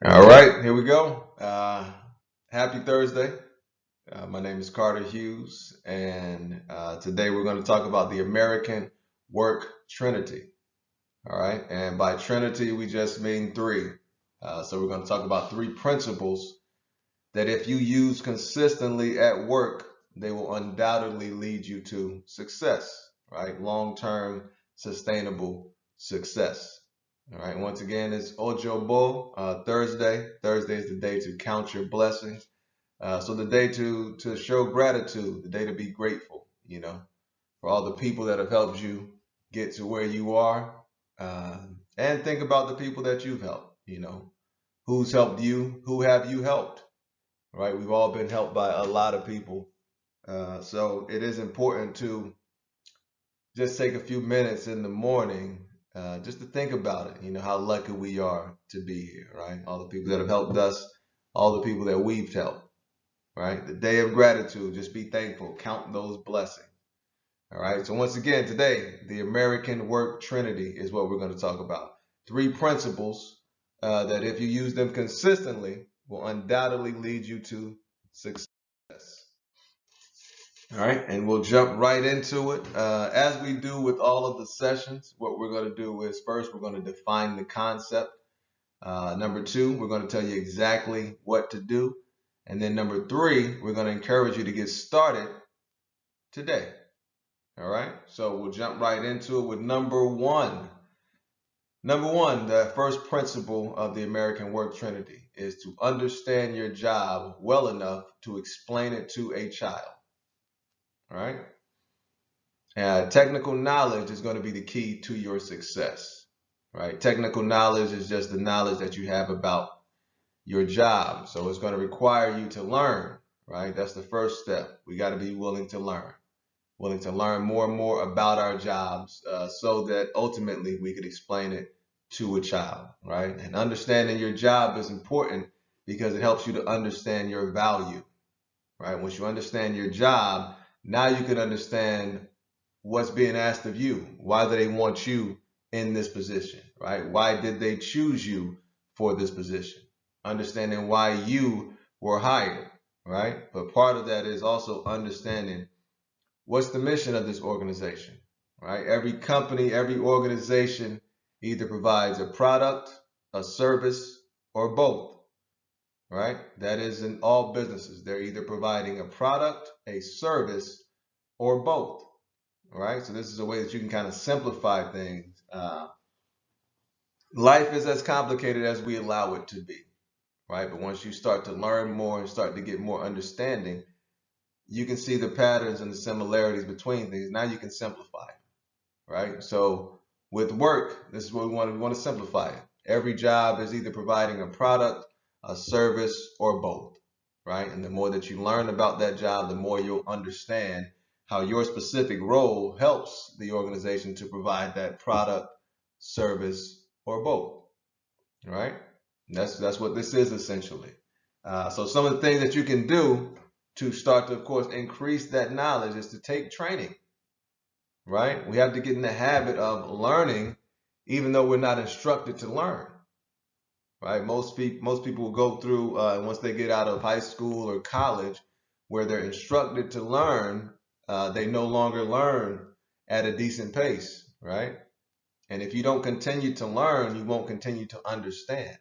All right, here we go. Happy Thursday. My name is Carter Hughes, and today we're going to talk about the American Work Trinity. All right, and by Trinity, we just mean three. So we're going to talk about three principles that if you use consistently at work, they will undoubtedly lead you to success, right? Long-term, sustainable success. All right. Once again, it's Ojobo Thursday. Thursday is the day to count your blessings. So the day to show gratitude, the day to be grateful, for all the people that have helped you get to where you are, uh, and think about the people that you've helped. Who's helped you? Who have you helped? Right? We've all been helped by a lot of people. So it is important to just take a few minutes in the morning just to think about it. How lucky we are to be here, right? All the people that have helped us, all the people that we've helped, right? The day of gratitude, just be thankful, count those blessings. All right. So once again, today, the American Work Trinity is what we're going to talk about. Three principles that if you use them consistently will undoubtedly lead you to success. All right, and we'll jump right into it. As we do with all of the sessions, what we're going to do is first we're going to define the concept. Number two, we're going to tell you exactly what to do. And then number three, we're going to encourage you to get started today. All right, so we'll jump right into it with number one. Number one, the first principle of the American Work Trinity is to understand your job well enough to explain it to a child. All right. Technical knowledge is going to be the key to your success, right? Technical knowledge is just the knowledge that you have about your job. So it's going to require you to learn, right? That's the first step. We got to be willing to learn more and more about our jobs so that ultimately we could explain it to a child, right? And understanding your job is important because it helps you to understand your value, right? Once you understand your job, now you can understand what's being asked of you. Why do they want you in this position, right? Why did they choose you for this position? Understanding why you were hired, right? But part of that is also understanding what's the mission of this organization, right? Every company, every organization either provides a product, a service, or both, right? That is in all businesses. They're either providing a product, a service, or both. Right? So this is a way that you can kind of simplify things. Life is as complicated as we allow it to be, right? But once you start to learn more and start to get more understanding, you can see the patterns and the similarities between things. Now you can simplify, right? So with work, this is what we want. We want to simplify it. Every job is either providing a product, a service, or both, right? And the more that you learn about that job, the more you'll understand how your specific role helps the organization to provide that product, service, or both, right? And that's what this is essentially. So some of the things that you can do to start to, of course, increase that knowledge is to take training, right? We have to get in the habit of learning, even though we're not instructed to learn, right? Most people will go through once they get out of high school or college, where they're instructed to learn, they no longer learn at a decent pace, right? And if you don't continue to learn, you won't continue to understand.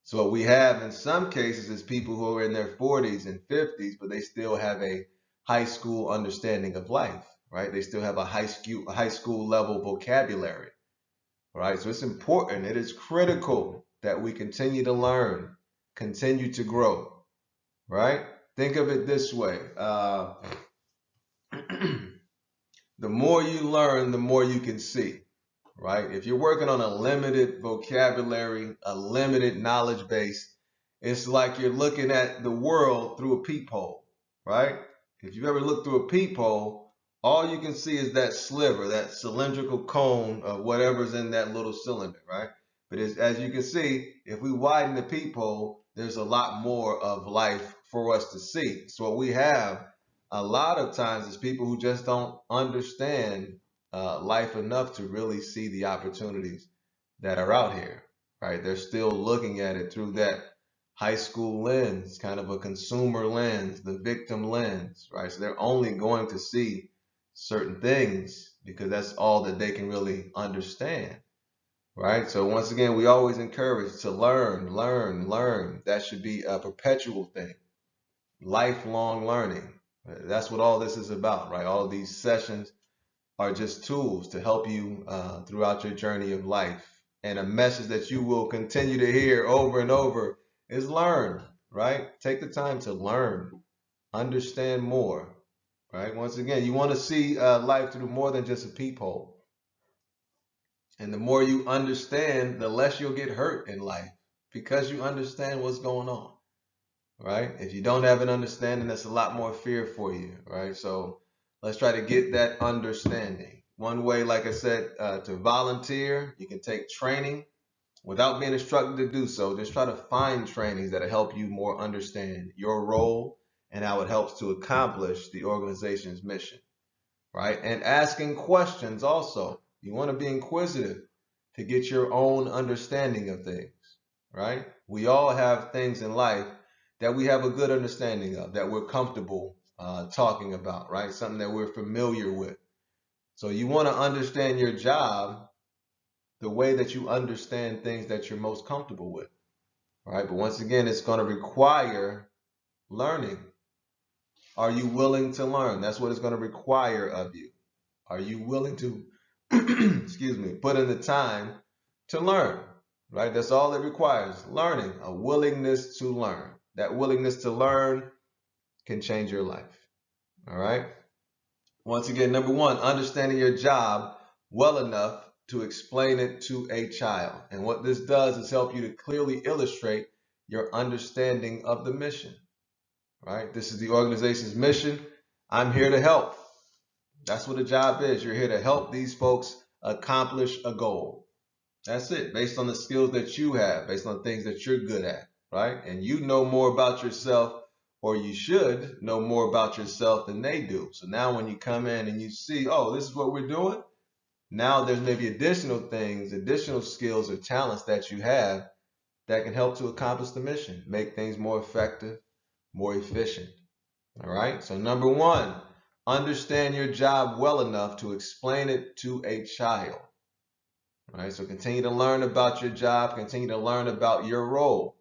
So what we have in some cases is people who are in their 40s and 50s, but they still have a high school understanding of life, right? They still have a high school level vocabulary, right? So it's important. It is critical that we continue to learn, continue to grow, right? Think of it this way. The more you learn, the more you can see, right? If you're working on a limited vocabulary, a limited knowledge base, it's like you're looking at the world through a peephole, right? If you've ever looked through a peephole, all you can see is that sliver, that cylindrical cone of whatever's in that little cylinder, right? But as you can see, if we widen the peephole, there's a lot more of life for us to see. So what we have a lot of times is people who just don't understand life enough to really see the opportunities that are out here, right? They're still looking at it through that high school lens, kind of a consumer lens, the victim lens, right? So they're only going to see certain things because that's all that they can really understand, right? So once again, we always encourage to learn, learn, learn. That should be a perpetual thing, lifelong learning. That's what all this is about, right? All of these sessions are just tools to help you throughout your journey of life. And a message that you will continue to hear over and over is learn, right? Take the time to learn, understand more, right? Once again, you want to see life through more than just a peephole. And the more you understand, the less you'll get hurt in life because you understand what's going on, right? If you don't have an understanding, that's a lot more fear for you, right? So let's try to get that understanding. One way, like I said, to volunteer, you can take training without being instructed to do so. Just try to find trainings that'll help you more understand your role and how it helps to accomplish the organization's mission, right? And asking questions also. You want to be inquisitive to get your own understanding of things, right? We all have things in life that we have a good understanding of, that we're comfortable talking about, right? Something that we're familiar with. So you want to understand your job the way that you understand things that you're most comfortable with, right? But once again, it's going to require learning. Are you willing to learn? That's what it's going to require of you. Are you willing to, excuse me, put in the time to learn, right? That's all it requires, learning, a willingness to learn. That willingness to learn can change your life, all right? Once again, number one, understanding your job well enough to explain it to a child. And what this does is help you to clearly illustrate your understanding of the mission, right? This is the organization's mission. I'm here to help. That's what a job is. You're here to help these folks accomplish a goal. That's it, based on the skills that you have, based on things that you're good at, right? And you know more about yourself, or you should know more about yourself than they do. So now when you come in and you see, oh, this is what we're doing, now there's maybe additional things, additional skills or talents that you have that can help to accomplish the mission, make things more effective, more efficient. All right. So number one, understand your job well enough to explain it to a child. All right. So continue to learn about your job, continue to learn about your role.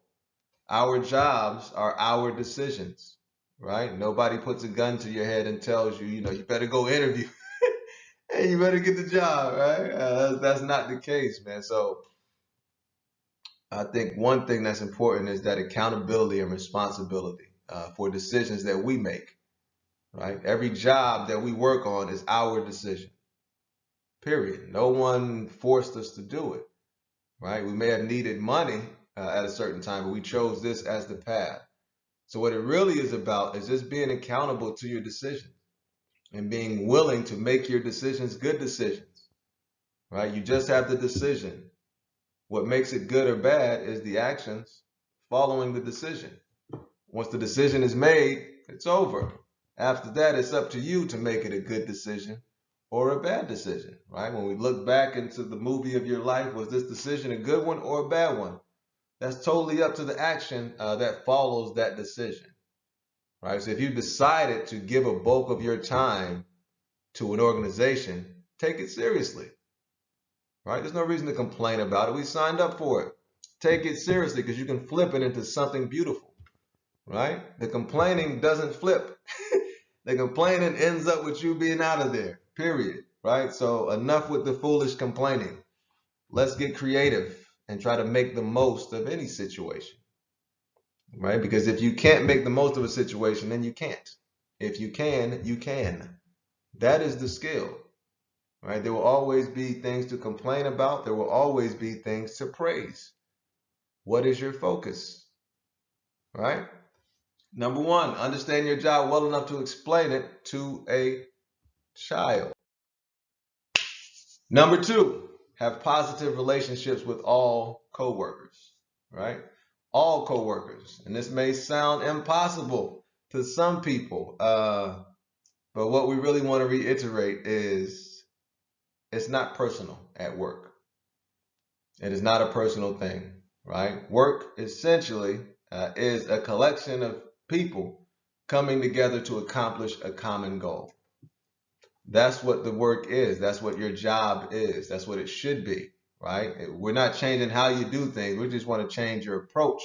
Our jobs are our decisions, right? Nobody puts a gun to your head and tells you, you better go interview. Hey, you better get the job, right? That's not the case, man. So I think one thing that's important is that accountability and responsibility for decisions that we make, right? Every job that we work on is our decision, period. No one forced us to do it, right? We may have needed money at a certain time, but we chose this as the path. So what it really is about is just being accountable to your decisions and being willing to make your decisions good decisions, right? You just have the decision. What makes it good or bad is the actions following the decision. Once the decision is made, it's over. After that, it's up to you to make it a good decision or a bad decision, right? When we look back into the movie of your life, was this decision a good one or a bad one? That's totally up to the action that follows that decision, right? So if you decided to give a bulk of your time to an organization, take it seriously, right? There's no reason to complain about it. We signed up for it. Take it seriously because you can flip it into something beautiful, right? The complaining doesn't flip. The complaining ends up with you being out of there, period, right? So enough with the foolish complaining. Let's get creative and try to make the most of any situation, right? Because if you can't make the most of a situation, then you can't. If you can, you can. That is the skill, right? There will always be things to complain about. There will always be things to praise. What is your focus, right? Number one, understand your job well enough to explain it to a child. Number two, have positive relationships with all coworkers, right? All coworkers. And this may sound impossible to some people, but what we really want to reiterate is it's not personal at work. It is not a personal thing, right? Work essentially is a collection of people coming together to accomplish a common goal. That's what the work is. That's what your job is. That's what it should be, right? We're not changing how you do things. We just want to change your approach,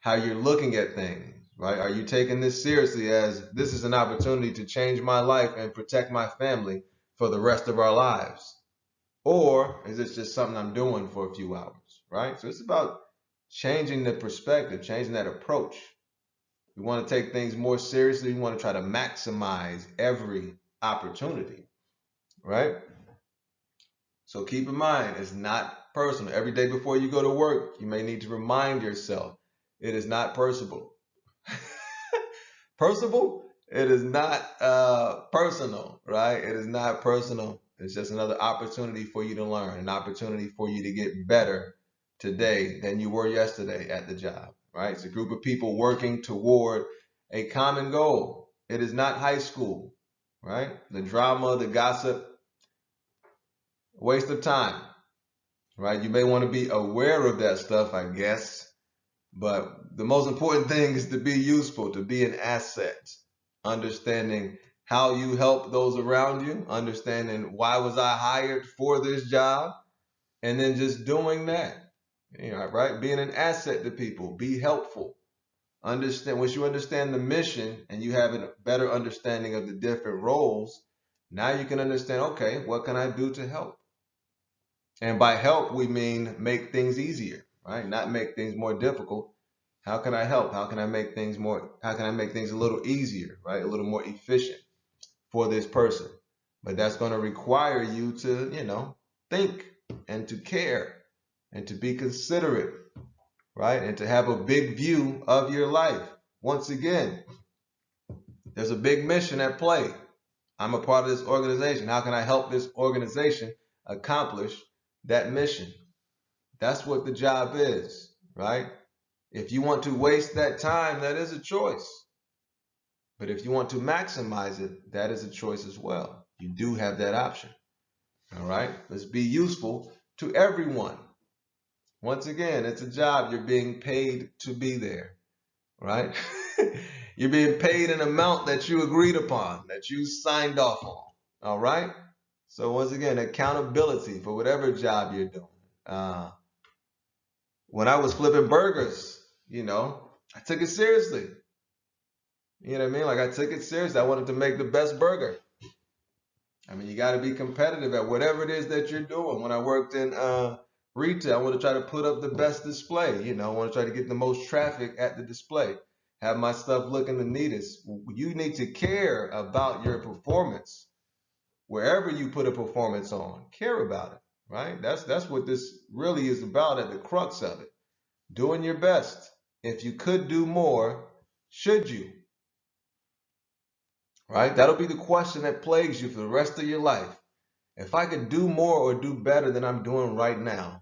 how you're looking at things, right? Are you taking this seriously as this is an opportunity to change my life and protect my family for the rest of our lives? Or is it just something I'm doing for a few hours, right? So it's about changing the perspective, changing that approach. We want to take things more seriously. We want to try to maximize every opportunity, right? So keep in mind, it's not personal. Every day before you go to work, you may need to remind yourself it is not personal. Personal? It is not personal, right? It is not personal. It's just another opportunity for you to learn, an opportunity for you to get better today than you were yesterday at the job, right? It's a group of people working toward a common goal. It is not high school, right? The drama, the gossip, waste of time, right? You may want to be aware of that stuff, I guess, but the most important thing is to be useful, to be an asset, understanding how you help those around you, understanding why was I hired for this job, and then just doing that, right? Being an asset to people, be helpful. Understand once you understand the mission and you have a better understanding of the different roles, now you can understand, okay, what can I do to help? And by help, we mean make things easier, right? Not make things more difficult. How can I help? How can I make things a little easier, right? A little more efficient for this person. But that's going to require you to, think and to care and to be considerate, right? And to have a big view of your life. Once again, there's a big mission at play. I'm a part of this organization. How can I help this organization accomplish that mission? That's what the job is, right? If you want to waste that time, that is a choice. But if you want to maximize it, that is a choice as well. You do have that option. All right? Let's be useful to everyone. Once again, it's a job. You're being paid to be there, right? You're being paid an amount that you agreed upon, that you signed off on. All right? So once again, accountability for whatever job you're doing. When I was flipping burgers, I took it seriously. You know what I mean? Like I took it seriously. I wanted to make the best burger. I mean, you got to be competitive at whatever it is that you're doing. When I worked in retail, I want to try to put up the best display. I want to try to get the most traffic at the display. Have my stuff looking the neatest. You need to care about your performance. Wherever you put a performance on, care about it, right? That's what this really is about at the crux of it. Doing your best. If you could do more, should you? Right? That'll be the question that plagues you for the rest of your life. If I could do more or do better than I'm doing right now,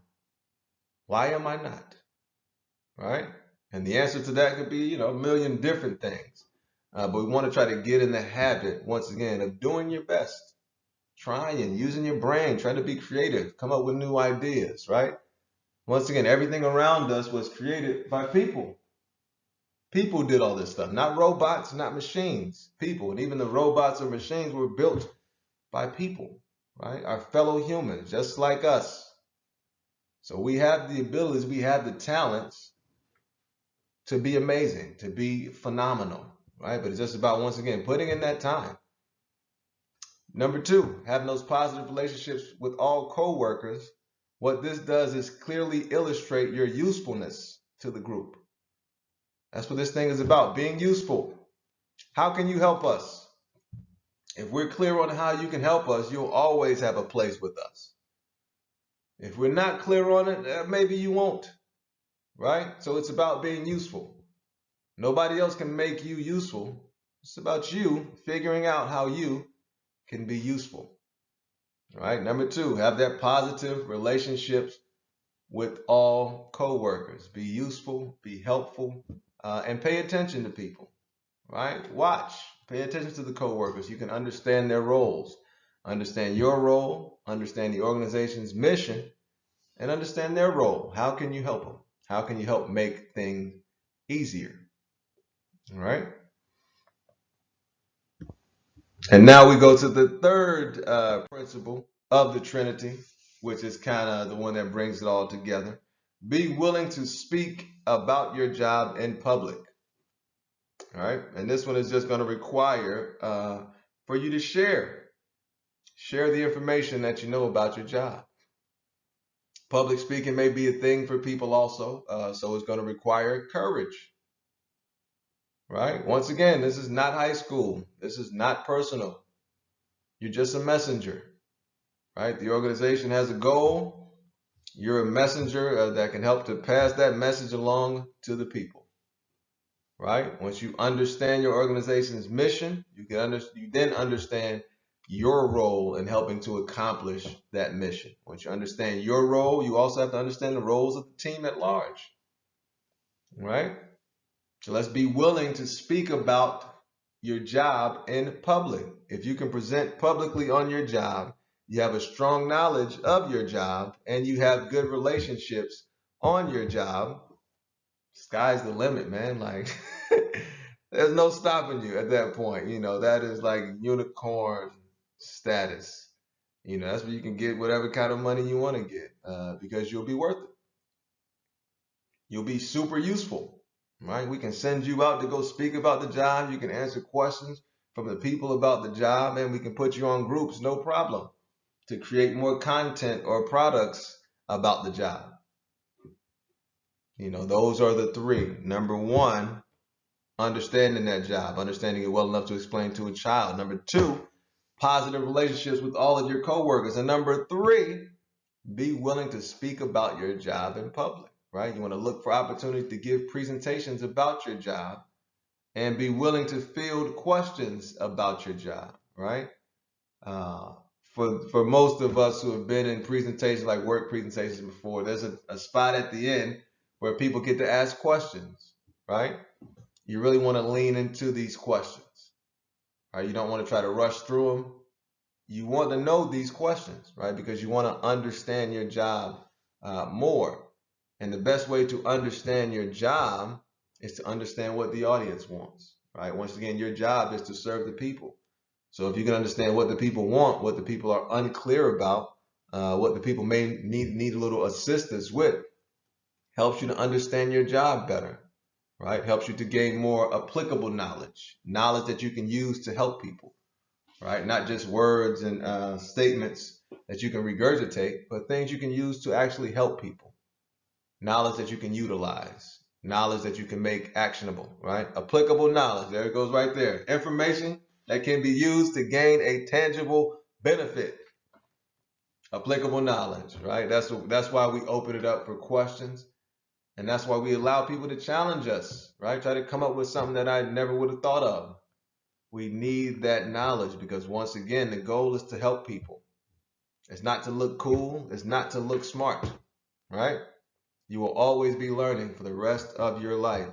why am I not? Right? And the answer to that could be, a million different things. But we want to try to get in the habit, once again, of doing your best. Trying, using your brain, trying to be creative, come up with new ideas, right? Once again, everything around us was created by people. People did all this stuff, not robots, not machines, people. And even the robots or machines were built by people, right? Our fellow humans, just like us. So we have the abilities, we have the talents to be amazing, to be phenomenal, right? But it's just about, once again, putting in that time. Number two, having those positive relationships with all co-workers. What this does is clearly illustrate your usefulness to the group. That's what this thing is about, being useful. How can you help us? If we're clear on how you can help us, you'll always have a place with us. If we're not clear on it, maybe you won't, right? So it's about being useful. Nobody else can make you useful. It's about you figuring out how you can be useful. All right. Number two, have that positive relationships with all co-workers. Be useful, be helpful, and pay attention to people. Right? Watch, pay attention to the co-workers. You can understand their roles, understand your role, understand the organization's mission, and understand their role. How can you help them? How can you help make things easier? All right. And now we go to the third principle of the Trinity, which is kind of the one that brings it all together. Be willing to speak about your job in public. All right. And this one is just going to require for you to share the information that you know about your job. Public speaking may be a thing for people also, so it's going to require courage. Right. Once again, this is not high school. This is not personal. You're just a messenger. Right? The organization has a goal. You're a messenger that can help to pass that message along to the people. Right? Once you understand your organization's mission, you then understand your role in helping to accomplish that mission. Once you understand your role, you also have to understand the roles of the team at large. Right? So let's be willing to speak about your job in public. If you can present publicly on your job, you have a strong knowledge of your job, and you have good relationships on your job, sky's the limit, man. Like, there's no stopping you at that point. That is like unicorn status. That's where you can get whatever kind of money you want to get because you'll be worth it. You'll be super useful, right? We can send you out to go speak about the job. You can answer questions from the people about the job, and we can put you on groups, no problem, to create more content or products about the job. Those are the three. Number one, understanding that job, understanding it well enough to explain to a child. Number two, positive relationships with all of your coworkers. And number three, be willing to speak about your job in public, right? You want to look for opportunities to give presentations about your job and be willing to field questions about your job, right? For most of us who have been in presentations like work presentations before, there's a spot at the end where people get to ask questions, right? You really want to lean into these questions, right? You don't want to try to rush through them. You want to know these questions, right? Because you want to understand your job more. And the best way to understand your job is to understand what the audience wants, right? Once again, your job is to serve the people. So if you can understand what the people want, what the people are unclear about, what the people may need a little assistance with, helps you to understand your job better, right? Helps you to gain more applicable knowledge that you can use to help people. Right? Not just words and statements that you can regurgitate, but things you can use to actually help people. Knowledge that you can utilize, knowledge that you can make actionable, right? Applicable knowledge. There it goes right there. Information that can be used to gain a tangible benefit. Applicable knowledge, right? That's why we open it up for questions. And that's why we allow people to challenge us, right? Try to come up with something that I never would have thought of. We need that knowledge because once again, the goal is to help people. It's not to look cool. It's not to look smart, right? You will always be learning for the rest of your life.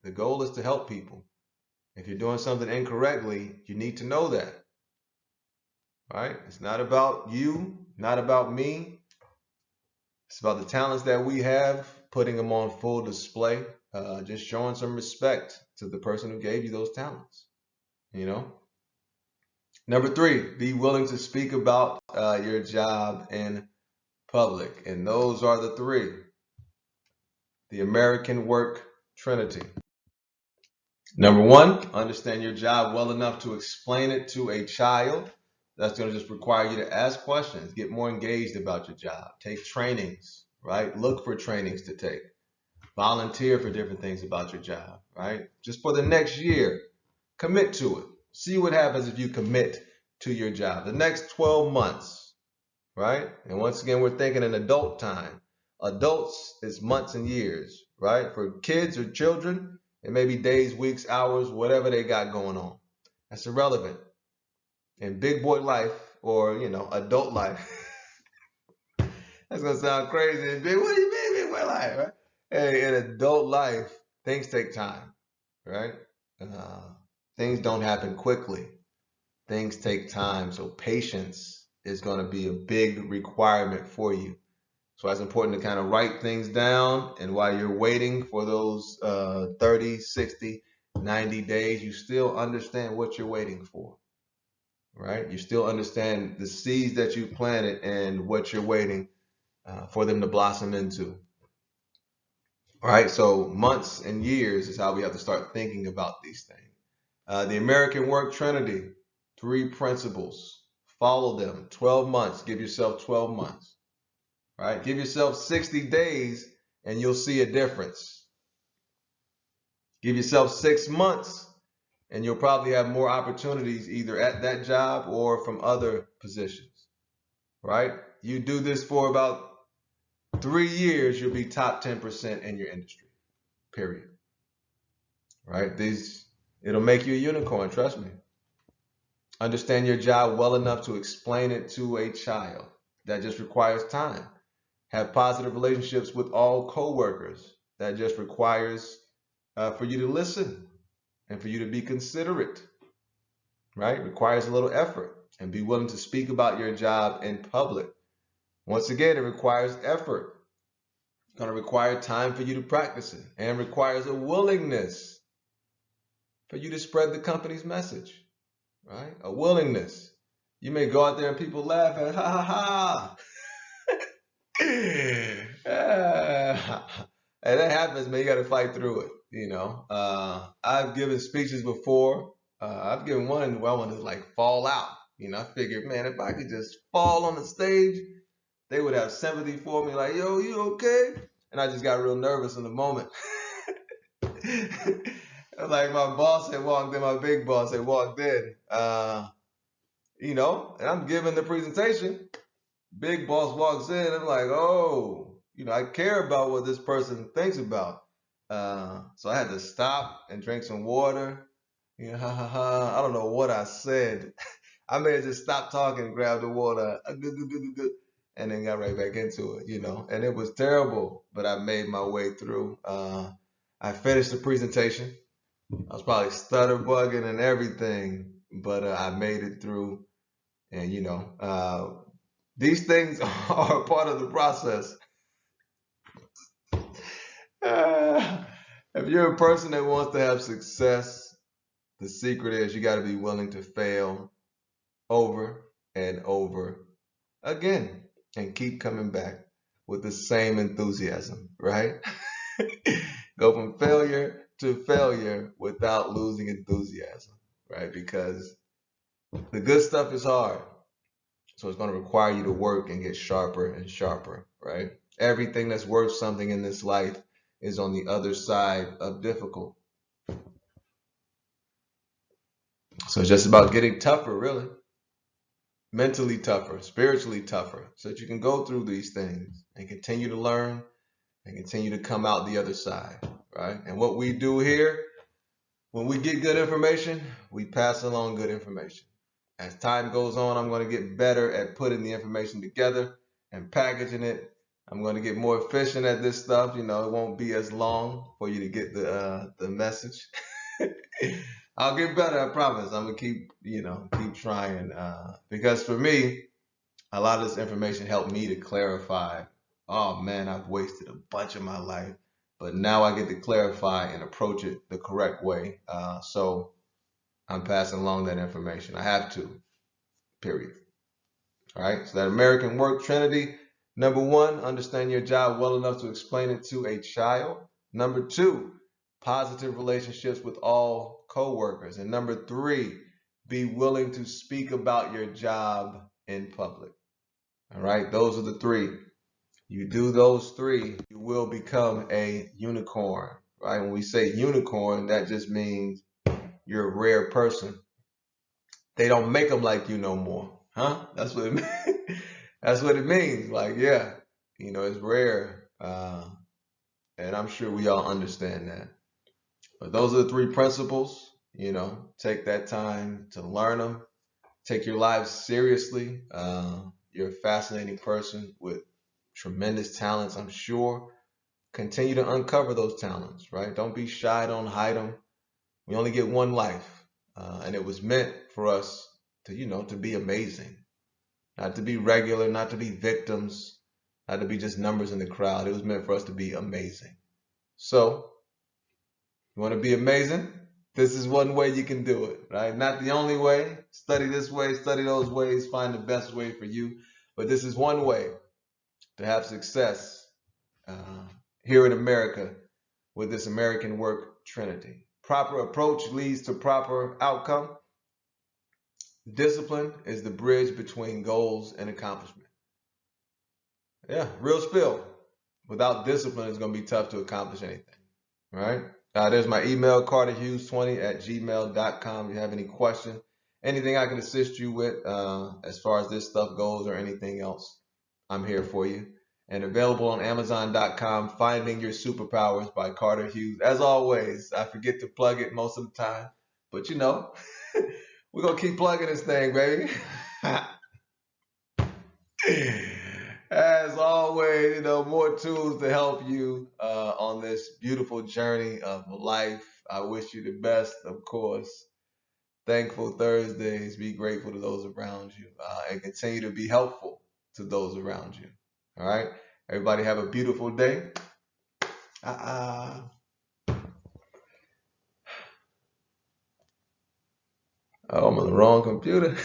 The goal is to help people. If you're doing something incorrectly, you need to know that, right? It's not about you, not about me. It's about the talents that we have, putting them on full display, just showing some respect to the person who gave you those talents, you know? Number three, be willing to speak about your job in public. And those are the three. The American Work Trinity. Number one, understand your job well enough to explain it to a child. That's going to just require you to ask questions, get more engaged about your job, take trainings, right? Look for trainings to take. Volunteer for different things about your job, right? Just for the next year, commit to it. See what happens if you commit to your job. The next 12 months, right? And once again, we're thinking in adult time. Adults is months and years, right? For kids or children, it may be days, weeks, hours, whatever they got going on. That's irrelevant. In big boy life or, adult life, that's going to sound crazy. What do you mean big boy life, right? Hey, in adult life, things take time, right? Things don't happen quickly. Things take time. So patience is going to be a big requirement for you. So it's important to kind of write things down. And while you're waiting for those 30, 60, 90 days, you still understand what you're waiting for, right? You still understand the seeds that you planted and what you're waiting for them to blossom into. All right, so months and years is how we have to start thinking about these things. The American Work Trinity, 3 principles. Follow them. 12 months. Give yourself 12 months. All right, give yourself 60 days and you'll see a difference. Give yourself 6 months and you'll probably have more opportunities either at that job or from other positions. Right? You do this for about 3 years, you'll be top 10% in your industry. Period. Right? It'll make you a unicorn, trust me. Understand your job well enough to explain it to a child. That just requires time. Have positive relationships with all coworkers. That just requires for you to listen and for you to be considerate. Right? Requires a little effort, and be willing to speak about your job in public. Once again, it requires effort. It's going to require time for you to practice it, and requires a willingness for you to spread the company's message. Right? A willingness. You may go out there and people laugh at, ha ha ha. And that happens, man. You got to fight through it. I've given speeches before. I've given one where I wanted to like fall out. I figured, man, if I could just fall on the stage, they would have sympathy for me. Like, yo, you okay? And I just got real nervous in the moment. Like my boss had walked in, my big boss had walked in. And I'm giving the presentation. Big boss walks in. I'm like, oh, I care about what this person thinks about. So I had to stop and drink some water. I don't know what I said. I may have just stopped talking, grabbed the water, and then got right back into it, And it was terrible, but I made my way through. I finished the presentation. I was probably stutter bugging and everything, but I made it through. And these things are part of the process. If you're a person that wants to have success, the secret is you got to be willing to fail over and over again and keep coming back with the same enthusiasm, right? Go from failure to failure without losing enthusiasm, right? Because the good stuff is hard. So it's going to require you to work and get sharper and sharper, right? Everything that's worth something in this life is on the other side of difficult. So it's just about getting tougher, really. Mentally tougher, spiritually tougher, so that you can go through these things and continue to learn and continue to come out the other side, right? And what we do here, when we get good information, we pass along good information. As time goes on, I'm going to get better at putting the information together and packaging it. I'm going to get more efficient at this stuff. It won't be as long for you to get the message. I'll get better, I promise. I'm gonna keep trying. Because for me, a lot of this information helped me to clarify. Oh man, I've wasted a bunch of my life, but now I get to clarify and approach it the correct way. So I'm passing along that information. I have to. Period. All right. So that American Work Trinity. Number 1, understand your job well enough to explain it to a child. Number 2, positive relationships with all coworkers. And number 3, be willing to speak about your job in public. All right. Those are the 3. You do those 3, you will become a unicorn. Right. When we say unicorn, that just means you're a rare person. They don't make them like you no more. Huh? That's what it means. That's what it means. Like, yeah, it's rare. And I'm sure we all understand that. But those are the 3 principles. Take that time to learn them. Take your life seriously. You're a fascinating person with tremendous talents, I'm sure. Continue to uncover those talents, right? Don't be shy. Don't hide them. We only get one life. And it was meant for us to be amazing. Not to be regular, not to be victims, not to be just numbers in the crowd. It was meant for us to be amazing. So, you want to be amazing? This is one way you can do it, right? Not the only way. Study this way, study those ways, find the best way for you. But this is one way to have success uh, here in America with this American Work Trinity. Proper approach leads to proper outcome. Discipline is the bridge between goals and accomplishment. Yeah, real spill. Without discipline, it's going to be tough to accomplish anything. Right? There's my email, carterhughes20@gmail.com. If you have any questions, anything I can assist you with as far as this stuff goes or anything else, I'm here for you. And available on Amazon.com, Finding Your Superpowers by Carter Hughes. As always, I forget to plug it most of the time, but you know, we're going to keep plugging this thing, baby. As always, more tools to help you on this beautiful journey of life. I wish you the best, of course. Thankful Thursdays. Be grateful to those around you and continue to be helpful to those around you. All right. Everybody have a beautiful day. Oh, I'm on the wrong computer.